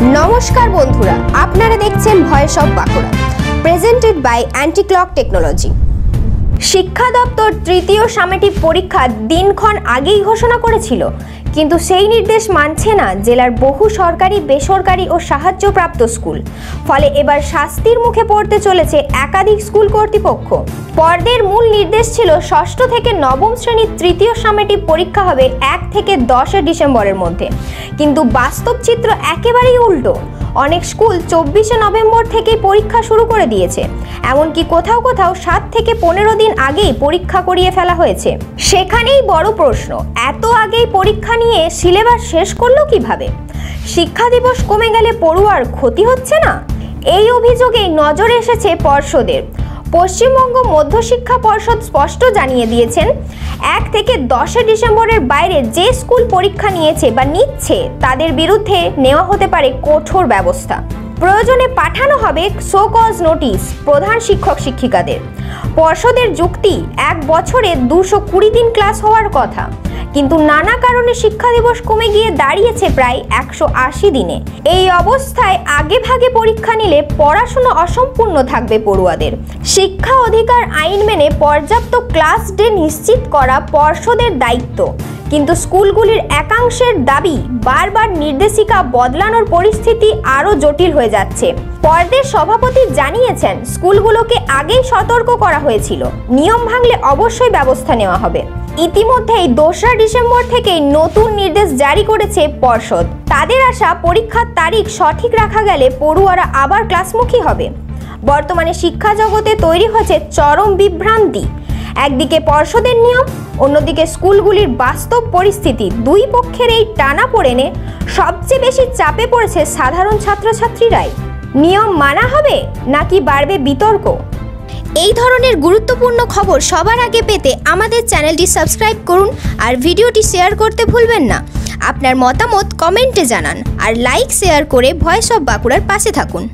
नमस्कार बंधुरा आपनारा देखছেন voice of Bankura presented by anticlock technology. শিক্ষা দপ্তর তৃতীয় সামেটিক পরীক্ষার দিনক্ষণ আগেই ঘোষণা করেছিল, কিন্তু সেই নির্দেশ মানছে না জেলার বহু সরকারি, বেসরকারি ও সাহায্যপ্রাপ্ত স্কুল। ফলে এবার শাস্তির মুখে পড়তে চলেছে একাধিক স্কুল কর্তৃপক্ষ। পর্দের মূল নির্দেশ ছিল ষষ্ঠ থেকে নবম শ্রেণীর তৃতীয় সামেটিক পরীক্ষা হবে 1 থেকে 10 ডিসেম্বরের মধ্যে, কিন্তু বাস্তব চিত্র একেবারেই উল্টো। অনেক স্কুল 24 নভেম্বর থেকেই পরীক্ষা শুরু করে দিয়েছে, এমনকি কোথাও কোথাও 7 থেকে 15 দিন আগেই পরীক্ষা করিয়ে ফেলা হয়েছে। সেখানেই বড় প্রশ্ন, এত আগেই পরীক্ষা নিয়ে সিলেবাস শেষ করলো কিভাবে? শিক্ষা দিবস কমে গেলে পড়ুয়ার ক্ষতি হচ্ছে না? এই অভিযোগেই নজরে এসেছে পর্ষদের। পশ্চিমবঙ্গ মধ্যশিক্ষা পর্ষদ স্পষ্ট জানিয়ে দিয়েছেন, 1 থেকে 10 ডিসেম্বরের বাইরে যে স্কুল পরীক্ষা নিয়েছে বা নিচ্ছে তাদের বিরুদ্ধে নেওয়া হতে পারে কঠোর ব্যবস্থা। প্রয়োজনে পাঠানো হবে শো কজ নোটিশ প্রধান শিক্ষক শিক্ষিকাদের। পর্ষদের যুক্তি, 1 বছরে 220 দিন ক্লাস হওয়ার কথা, কিন্তু নানা কারণে শিক্ষা দিবস কমে গিয়ে দাঁড়িয়েছে প্রায় 180 দিনে। এই অবস্থায় আগে ভাগে পরীক্ষা নিলে পড়াশোনা অসম্পূর্ণ থাকবে পড়ুয়াদের। শিক্ষা অধিকার আইন মেনে পর্যাপ্ত ক্লাস ডে নিশ্চিত করা পর্ষদের দায়িত্ব, কিন্তু স্কুলগুলির একাংশের দাবি বারবার নির্দেশিকা বদলানোর পরিস্থিতি আরও জটিল হয়ে যাচ্ছে। পর্ষদের সভাপতি জানিয়েছেন, স্কুলগুলোকে আগেই সতর্ক করা হয়েছিল, নিয়ম ভাঙলে অবশ্যই ব্যবস্থা নেওয়া হবে। ইতিমধ্যেই 2 ডিসেম্বর থেকেই নতুন নির্দেশ জারি করেছে পর্ষদ। তাদের আশা, পরীক্ষার তারিখ সঠিক রাখা গেলে পড়ুয়ারা আবার ক্লাসমুখী হবে। বর্তমানে শিক্ষা জগতে তৈরি হয়েছে চরম বিভ্রান্তি। একদিকে পর্ষদের নিয়ম, অন্যদিকে স্কুলগুলির বাস্তব পরিস্থিতি। দুই পক্ষের এই টানাপোড়েনে সবচেয়ে বেশি চাপে পড়েছে সাধারণ ছাত্রছাত্রীরাই। নিয়ম মানা হবে নাকি বাড়বে বিতর্ক? এই ধরনের গুরুত্বপূর্ণ খবর সবার আগে পেতে আমাদের চ্যানেলটি সাবস্ক্রাইব করুন আর ভিডিওটি শেয়ার করতে ভুলবেন না। আপনার মতামত কমেন্টে জানান আর লাইক শেয়ার করে ভয়েস অফ বাঁকুড়ার পাশে থাকুন।